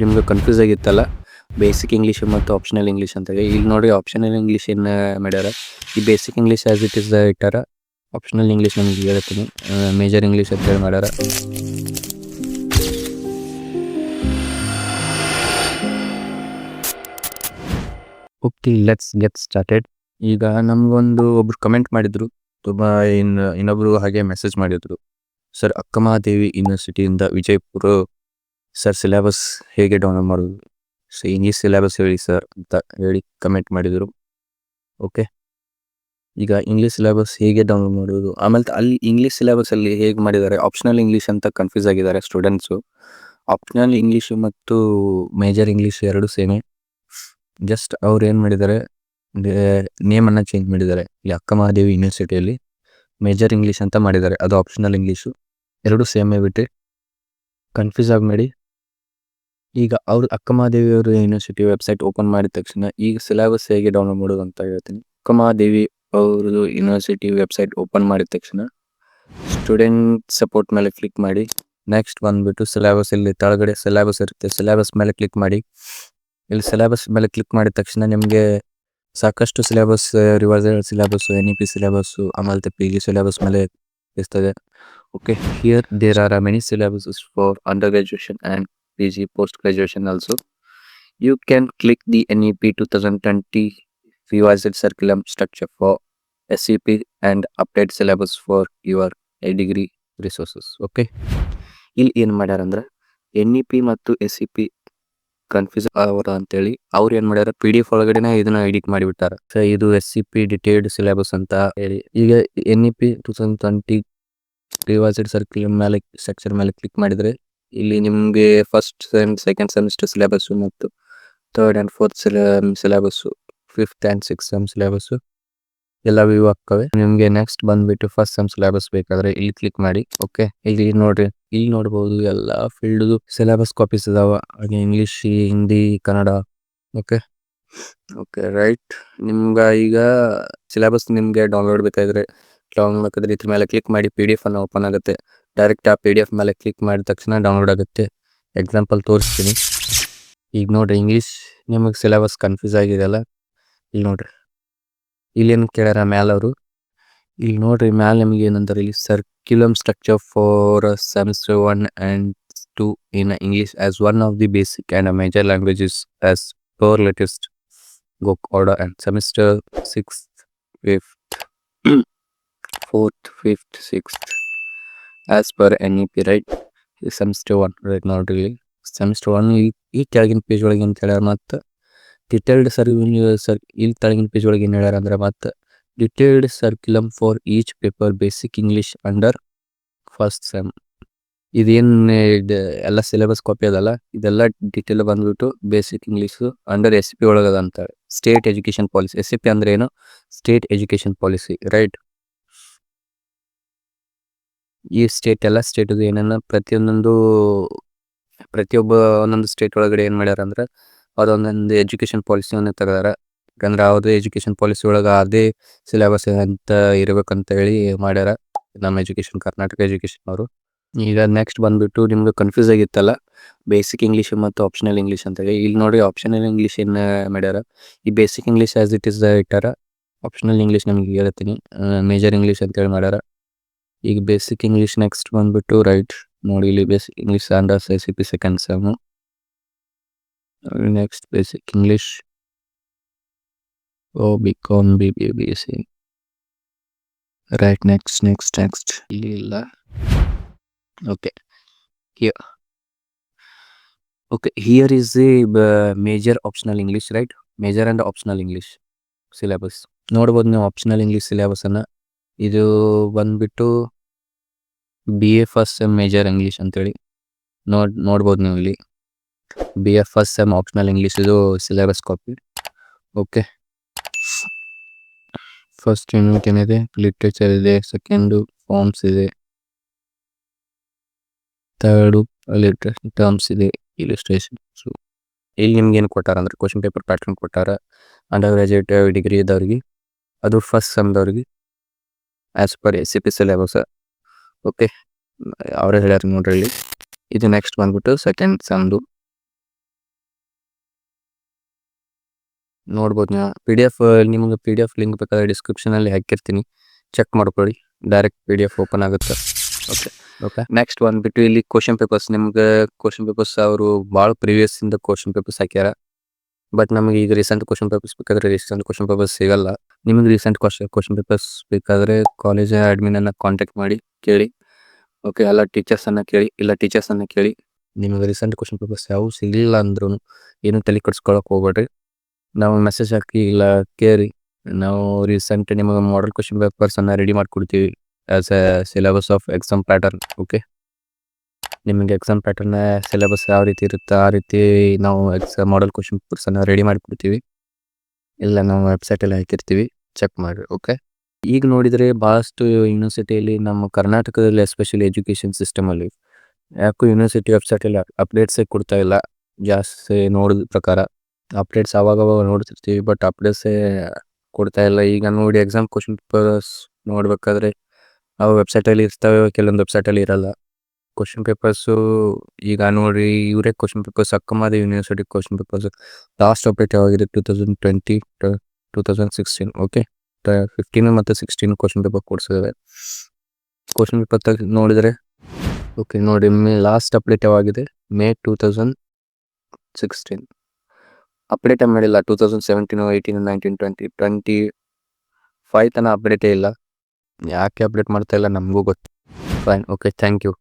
ನಿಮ್ಗೆ ಕನ್ಫ್ಯೂಸ್ ಆಗಿತ್ತಲ್ಲ, basic English ಮತ್ತು ಆಪ್ಷನಲ್ ಇಂಗ್ಲೀಷ್ ಅಂತ ಹೇಳಿ. ಇಲ್ಲಿ ನೋಡಿ ಆಪ್ಷನಲ್ ಇಂಗ್ಲೀಷ್ ಏನು ಮಾಡ್ಯಾರ, ಈ basic English as it is ಇಟ್ಟಾರ. ಆಪ್ಷನಲ್ ಇಂಗ್ಲೀಷ್ ನಮ್ಗೆ ಹೇಳ್ತೀನಿ, ಮೇಜರ್ ಇಂಗ್ಲೀಷ್ ಅಂತ ಹೇಳಿ ಮಾಡ್ಯಾರ. Okay, let's get started. ಈಗ ನಮ್ಗೊಂದು ಒಬ್ರು ಕಮೆಂಟ್ ಮಾಡಿದ್ರು, ತುಂಬಾ ಇನ್ನೊಬ್ರು ಹಾಗೆ ಮೆಸೇಜ್ ಮಾಡಿದ್ರು. ಸರ್, ಅಕ್ಕಮಹಾದೇವಿ ಯೂನಿವರ್ಸಿಟಿಯಿಂದ ವಿಜಯಪುರ ಸರ್, ಸಿಲೆಬಸ್ ಹೇಗೆ ಡೌನ್ಲೋಡ್ ಮಾಡೋದು, ಸೊ ಇಂಗ್ಲೀಷ್ ಸಿಲೆಬಸ್ ಹೇಳಿ ಸರ್ ಅಂತ ಹೇಳಿ ಕಮೆಂಟ್ ಮಾಡಿದರು. ಓಕೆ, ಈಗ ಇಂಗ್ಲೀಷ್ ಸಿಲೆಬಸ್ ಹೇಗೆ ಡೌನ್ಲೋಡ್ ಮಾಡೋದು, ಆಮೇಲೆ ಅಲ್ಲಿ ಇಂಗ್ಲೀಷ್ ಸಿಲೆಬಸ್ ಅಲ್ಲಿ ಹೇಗೆ ಮಾಡಿದ್ದಾರೆ, ಆಪ್ಷನಲ್ ಇಂಗ್ಲೀಷ್ ಅಂತ ಕನ್ಫ್ಯೂಸ್ ಆಗಿದ್ದಾರೆ ಸ್ಟೂಡೆಂಟ್ಸು. ಆಪ್ಷನಲ್ ಇಂಗ್ಲೀಷು ಮತ್ತು ಮೇಜರ್ ಇಂಗ್ಲೀಷ್ ಎರಡು ಸೇಮೆ. ಜಸ್ಟ್ ಅವ್ರು ಏನು ಮಾಡಿದ್ದಾರೆ, ನೇಮನ್ನು ಚೇಂಜ್ ಮಾಡಿದ್ದಾರೆ. ಈ ಅಕ್ಕಮಹಾದೇವಿ ಯೂನಿವರ್ಸಿಟಿಯಲ್ಲಿ ಮೇಜರ್ ಇಂಗ್ಲೀಷ್ ಅಂತ ಮಾಡಿದ್ದಾರೆ, ಅದು ಆಪ್ಷನಲ್ ಇಂಗ್ಲೀಷು. ಎರಡು ಸೇಮೇ ಬಿಟ್ಟು ಕನ್ಫ್ಯೂಸ್ ಆಗಬೇಡಿ. ಈಗ ಅವ್ರು ಅಕ್ಕಮಹಾದೇವಿ ಅವರು ಯೂನಿವರ್ಸಿಟಿ ವೆಬ್ಸೈಟ್ ಓಪನ್ ಮಾಡಿದ ತಕ್ಷಣ ಈಗ ಸಿಲೆಬಸ್ ಹೇಗೆ ಡೌನ್ಲೋಡ್ ಮಾಡೋದು ಅಂತ ಹೇಳ್ತೀನಿ. ಅಕ್ಕಮಹಾದೇವಿ ಅವ್ರದ್ದು ಯೂನಿವರ್ಸಿಟಿ ವೆಬ್ಸೈಟ್ ಓಪನ್ ಮಾಡಿದ ತಕ್ಷಣ ಸ್ಟೂಡೆಂಟ್ ಸಪೋರ್ಟ್ ಮೇಲೆ ಕ್ಲಿಕ್ ಮಾಡಿ. ನೆಕ್ಸ್ಟ್ ಬಂದ್ಬಿಟ್ಟು ಸಿಲೆಬಸ್, ಇಲ್ಲಿ ಕೆಳಗಡೆ ಸಿಲೆಬಸ್ ಇರುತ್ತೆ, ಸಿಲೆಬಸ್ ಮೇಲೆ ಕ್ಲಿಕ್ ಮಾಡಿ. ಇಲ್ಲಿ ಸಿಲೆಬಸ್ ಮೇಲೆ ಕ್ಲಿಕ್ ಮಾಡಿದ ತಕ್ಷಣ ನಿಮಗೆ ಸಾಕಷ್ಟು syllabus, revised syllabus, NEP syllabus, ಆಮೇಲೆ PG ಸಿಲೆಬಸ್ ಮೇಲೆ ಇರ್ತದೆ. Okay, here there are many syllabuses for under graduation and PG post graduation also. You can click the NEP 2020 revised curriculum structure for SCP and update syllabus for your degree resources. Okay, ಇಲ್ಲಿ ಏನು ಮಾಡ್ಯಾರ ಅಂದ್ರೆ NEP ಮತ್ತು SCP confuse ಅವರ ಅಂತೇಳಿ ಅವ್ರು ಏನು ಮಾಡ್ಯಾರ, PDF ಒಳಗಡೆನೆ ಇದನ್ನ ಎಡಿಟ್ ಮಾಡಿಬಿಟ್ಟಾರ. ಸೊ ಇದು SCP ಡಿಟೇಲ್ಡ್ ಸಿಲೆಬಸ್ ಅಂತ ಹೇಳಿ. ಈಗ NEP 2020 ರಿವೈಸ್ಡ್ ಸರ್ಕ್ಯುಲರ್ ಮೇಲೆ ಸೆಕ್ಷನ್ ಮೇಲೆ ಕ್ಲಿಕ್ ಮಾಡಿದ್ರೆ ಇಲ್ಲಿ ನಿಮಗೆ first sem, second semester syllabus ಮತ್ತು third and fourth syllabus, fifth and six sem syllabus ಎಲ್ಲ ವ್ಯೂ ಆಗ್ತವೆ. ನಿಮಗೆ ನೆಕ್ಸ್ಟ್ ಬಂದ್ಬಿಟ್ಟು ಫಸ್ಟ್ ಸೆಮ್ ಸಿಲೆಬಸ್ ಬೇಕಾದ್ರೆ ಇಲ್ಲಿ ಕ್ಲಿಕ್ ಮಾಡಿ. ಓಕೆ, ಇಲ್ಲಿ ನೋಡ್ರಿ, ಇಲ್ಲಿ ನೋಡ್ಬೋದು ಎಲ್ಲ ಫೀಲ್ಡ್ದು ಸಿಲೆಬಸ್ ಕಾಪೀಸ್ ಇದಾವ, ಹಾಗೆ English, Hindi, Kannada. Okay okay right. ನಿಮ್ಗೆ ಈಗ ಸಿಲೆಬಸ್ ನಿಮಗೆ ಡೌನ್ಲೋಡ್ ಬೇಕಾದ್ರೆ ಇದ್ರ ಮೇಲೆ ಕ್ಲಿಕ್ ಮಾಡಿ, PDF ಅನ್ನು ಓಪನ್ ಆಗುತ್ತೆ. ಡೈರೆಕ್ಟ್ ಆ PDF ಮೇಲೆ ಕ್ಲಿಕ್ ಮಾಡಿದ ತಕ್ಷಣ ಡೌನ್ಲೋಡ್ ಆಗುತ್ತೆ. ಎಕ್ಸಾಂಪಲ್ ತೋರಿಸ್ತೀನಿ. ಈಗ ನೋಡ್ರಿ, ಇಂಗ್ಲೀಷ್ ನಿಮಗೆ ಸಿಲೆಬಸ್ ಕನ್ಫ್ಯೂಸ್ ಆಗಿದೆಯಲ್ಲ, ಇಲ್ಲಿ ನೋಡ್ರಿ, ಇಲ್ಲೇನು ಕೇಳ್ಯಾರ ಮ್ಯಾಲ ಅವರು. ಇಲ್ಲಿ ನೋಡ್ರಿ ಮ್ಯಾಲ ನಿಮ್ಗೆ ಏನಂತಾರೆ, ಇಲ್ಲಿ ಸರ್ಕ್ಯುಲಮ್ structure for semester 1 and 2 in English as one of the basic and major languages as per latest book order and semester 6th, 5th, 4th, 5th, 6th as per NEP, right? Semester 1 right. ನೋಡ್ರಿ, semester 1 ಈ ಕೆಳಗಿನ page ಒಳಗೆ ಏನು ಹೇಳ್ಯಾರ, ಮತ್ತು detailed ಇಲ್ಲಿ ಕೆಳಗಿನ page ಒಳಗೆ ಏನು ಹೇಳ್ಯಾರ ಅಂದ್ರೆ, ಮತ್ತು detailed curriculum for each paper basic English under first sem. ಇದೇನು ಎಲ್ಲ ಸಿಲೆಬಸ್ ಕಾಪಿ ಅದಲ್ಲ, ಇದೆಲ್ಲ ಡಿಟೇಲ್ ಬಂದ್ಬಿಟ್ಟು ಬೇಸಿಕ್ ಇಂಗ್ಲೀಷು ಅಂಡರ್ SCP ಒಳಗದ ಅಂತಾರೆ. State education policy. SCP ಅಂದ್ರೆ ಏನು, ಸ್ಟೇಟ್ ಎಜುಕೇಶನ್ ಪಾಲಿಸಿ, ರೈಟ್. ಈ ಸ್ಟೇಟ್ ಎಲ್ಲ ಸ್ಟೇಟದು ಏನೇನು ಪ್ರತಿಯೊಬ್ಬ ಒಂದೊಂದು ಸ್ಟೇಟ್ ಒಳಗಡೆ ಏನು ಮಾಡ್ಯಾರ ಅಂದ್ರೆ ಅದೊಂದೊಂದು ಎಜುಕೇಶನ್ ಪಾಲಿಸಿಯನ್ನು ತೆಗೆದಾರ. ಯಾಕಂದ್ರೆ ಯಾವುದೇ ಎಜುಕೇಶನ್ ಪಾಲಿಸಿ ಒಳಗೆ ಅದೇ ಸಿಲೆಬಸ್ ಅಂತ ಇರ್ಬೇಕಂತ ಹೇಳಿ ಮಾಡ್ಯಾರ ನಮ್ಮ ಕರ್ನಾಟಕ ಎಜುಕೇಶನ್ ಅವರು. ಈಗ ನೆಕ್ಸ್ಟ್ ಬಂದ್ಬಿಟ್ಟು ನಿಮ್ಗೆ ಕನ್ಫ್ಯೂಸ್ ಆಗಿತ್ತಲ್ಲ, ಬೇಸಿಕ್ ಇಂಗ್ಲೀಷ್ ಮತ್ತು ಆಪ್ಷನಲ್ ಇಂಗ್ಲೀಷ್ ಅಂತ ಹೇಳಿ. ಇಲ್ಲಿ ನೋಡಿ ಆಪ್ಷನಲ್ ಇಂಗ್ಲೀಷ್ ಏನು ಮಾಡ್ಯಾರ, ಈ basic English as it is ಇಟ್ಟಾರ. ಆಪ್ಷನಲ್ ಇಂಗ್ಲೀಷ್ ನಮ್ಗೆ ಹೇಳ್ತೀನಿ, ಮೇಜರ್ ಇಂಗ್ಲೀಷ್ ಅಂತ ಹೇಳಿ ಮಾಡ್ಯಾರ. ಈಗ ಬೇಸಿಕ್ ಇಂಗ್ಲೀಷ್ ನೆಕ್ಸ್ಟ್ ಬಂದ್ಬಿಟ್ಟು ರೈಟ್. ನೋಡಿ, ಇಲ್ಲಿ basic English under SCP second sem. Next basic English BCom BBA BSc, right. Next ಇಲ್ಲಿ ಇಲ್ಲ. Okay, here is the major optional English, right. Major and optional English syllabus ನೋಡ್ಬೋದು ನೀವು. Optional English syllabus ಅನ್ನ ಇದು ಬಂದ್ಬಿಟ್ಟು BA first sem major English ಅಂತೇಳಿ ನೋಡ್ಬೋದು ನೀವು. ಇಲ್ಲಿ BA first sem optional English ಇದು syllabus copy. Okay, first unit ಏನಿದೆ, ಲಿಟ್ರೇಚರ್ ಇದೆ. ಸೆಕೆಂಡು ಫಾರ್ಮ್ಸ್ ಇದೆ. ಥರ್ಡು ಟರ್ಮ್ಸ್ ಇದೆ, ಇಲಿಸ್ಟ್ರೇಷನ್ಸ್. ಇಲ್ಲಿ ನಿಮ್ಗೆ ಏನು ಕೊಟ್ಟಾರ ಅಂದ್ರೆ ಕ್ವಶನ್ ಪೇಪರ್ ಪ್ಯಾಟರ್ನ್ ಕೊಟ್ಟಾರ. ಅಂಡರ್ ಗ್ರಾಜುಯೇಟ್ ಡಿಗ್ರಿ ಇದ್ದವ್ರಿಗೆ, ಅದು ಫಸ್ಟ್ ಸೆಮ್ದವ್ರಿಗೆ as per SCP syllabus. Okay, ಅವರೇ ಹೇಳ್ಯಾರ ನೋಡ್ರಿ ಇಲ್ಲಿ. ಇದು ನೆಕ್ಸ್ಟ್ ಬಂದ್ಬಿಟ್ಟು ಸೆಕೆಂಡ್ ಸೆಮ್ದು. ನೋಡ್ಬೋದು ನೀವು PDF ನಿಮ್ಗೆ PDF ಲಿಂಕ್ ಬೇಕಾದ್ರೆ ಡಿಸ್ಕ್ರಿಪ್ಷನಲ್ಲಿ ಹಾಕಿರ್ತೀನಿ, ಚೆಕ್ ಮಾಡ್ಕೊಳ್ಳಿ. ಡೈರೆಕ್ಟ್ PDF ಓಪನ್ ಆಗುತ್ತೆ. ಓಕೆ ನೆಕ್ಸ್ಟ್ ಬಂದ್ಬಿಟ್ಟು ಇಲ್ಲಿ ಕ್ವಶನ್ ಪೇಪರ್ಸ್. ನಿಮ್ಗೆ ಕ್ವಶನ್ ಪೇಪರ್ಸ್ ಅವರು ಭಾಳ ಪ್ರೀವಿಯಸ್ ಇಂದ ಕ್ವಶನ್ ಪೇಪರ್ಸ್ ಹಾಕ್ಯಾರ. ಬಟ್ ನಮಗೆ ಈಗ ರೀಸೆಂಟ್ ಕ್ವಶನ್ ಪೇಪರ್ಸ್ ಬೇಕಾದ್ರೆ ರೀಸೆಂಟ್ ಕ್ವಶನ್ ಪೇಪರ್ಸ್ ಸಿಗಲ್ಲ. ನಿಮಗೆ ರೀಸೆಂಟ್ ಕ್ವಶನ್ ಪೇಪರ್ಸ್ ಬೇಕಾದ್ರೆ ಕಾಲೇಜ್ ಅಡ್ಮಿನನ್ನು ಕಾಂಟ್ಯಾಕ್ಟ್ ಮಾಡಿ ಕೇಳಿ. ಓಕೆ, ಎಲ್ಲ ಟೀಚರ್ಸನ್ನು ಕೇಳಿ. ನಿಮಗೆ ರೀಸೆಂಟ್ ಕ್ವಶನ್ ಪೇಪರ್ಸ್ ಯಾವ ಸಿಗಲಿಲ್ಲ ಅಂದ್ರೂ ಏನು ತಲೆ ಕೆಡಿಸ್ಕೊಳಕ್ಕೆ ಹೋಗ್ಬೇಡ್ರಿ. ನಾವು ಮೆಸೇಜ್ ಹಾಕಿ ಇಲ್ಲ ಕೇಳಿ, ನಾವು ರೀಸೆಂಟ್ ನಿಮಗೆ ಮಾಡೆಲ್ ಕ್ವಶನ್ ಪೇಪರ್ಸನ್ನು ರೆಡಿ ಮಾಡಿಕೊಡ್ತೀವಿ as A syllabus of exam pattern. Okay, ನಿಮಗೆ ಎಕ್ಸಾಮ್ ಪ್ಯಾಟರ್ನ್ ಸಿಲೆಬಸ್ ಯಾವ ರೀತಿ ಇರುತ್ತೆ ಆ ರೀತಿ ನಾವು ಮಾಡೆಲ್ ಕ್ವಶನ್ ಪೇಪರ್ಸನ್ನು ರೆಡಿ ಮಾಡಿಕೊಡ್ತೀವಿ. ಇಲ್ಲ ನಾವು ವೆಬ್ಸೈಟಲ್ಲಿ ಹಾಕಿರ್ತೀವಿ, ಚೆಕ್ ಮಾಡಿರಿ. ಓಕೆ, ಈಗ ನೋಡಿದರೆ ಭಾಳಷ್ಟು ಯೂನಿವರ್ಸಿಟಿಯಲ್ಲಿ ನಮ್ಮ ಕರ್ನಾಟಕದಲ್ಲಿ ಎಸ್ಪೆಷಲಿ ಎಜುಕೇಷನ್ ಸಿಸ್ಟಮಲ್ಲಿ ಯಾಕೋ ಯೂನಿವರ್ಸಿಟಿ ವೆಬ್ಸೈಟಲ್ಲಿ ಅಪ್ಡೇಟ್ಸೇ ಕೊಡ್ತಾ ಇಲ್ಲ. ಜಾಸ್ತಿ ನೋಡಿದ ಪ್ರಕಾರ ಅಪ್ಡೇಟ್ಸ್ ಅವಾಗ ನೋಡ್ತಿರ್ತೀವಿ, ಬಟ್ ಅಪ್ಡೇಟ್ಸೇ ಕೊಡ್ತಾ ಇಲ್ಲ. ಈಗ ನೋಡಿ ಎಕ್ಸಾಮ್ ಕ್ವಶನ್ ಪೇಪರ್ಸ್ ನೋಡಬೇಕಾದ್ರೆ ಅವು ವೆಬ್ಸೈಟಲ್ಲಿ ಇರ್ತವೆ, ಕೆಲವೊಂದು ವೆಬ್ಸೈಟಲ್ಲಿ ಇರಲ್ಲ. ಕ್ವಶನ್ ಪೇಪರ್ಸು ಈಗ ನೋಡಿ ಇವರೇ question papers Akkamahadevi university question papers last update ಯಾವಾಗಿದೆ 2020 2016. ಓಕೆ, 15 ಮತ್ತು 16 ಕ್ವಶನ್ ಪೇಪರ್ ಕೊಡ್ಸಿದ್ದಾರೆ. ಕ್ವಶನ್ ಪೇಪರ್ ನೋಡಿದರೆ ಓಕೆ ನೋಡಿ, ಲಾಸ್ಟ್ ಅಪ್ಡೇಟ್ ಯಾವಾಗಿದೆ May 2016. ಅಪ್ಡೇಟೇ ಮಾಡಿಲ್ಲ 2017, 18, 19, 20, 25 ತನಕ ಅಪ್ಡೇಟೇ ಇಲ್ಲ. ಯಾಕೆ ಅಪ್ಡೇಟ್ ಮಾಡ್ತಾ ಇಲ್ಲ ನಮಗೂ ಗೊತ್ತು. Fine, okay, thank you.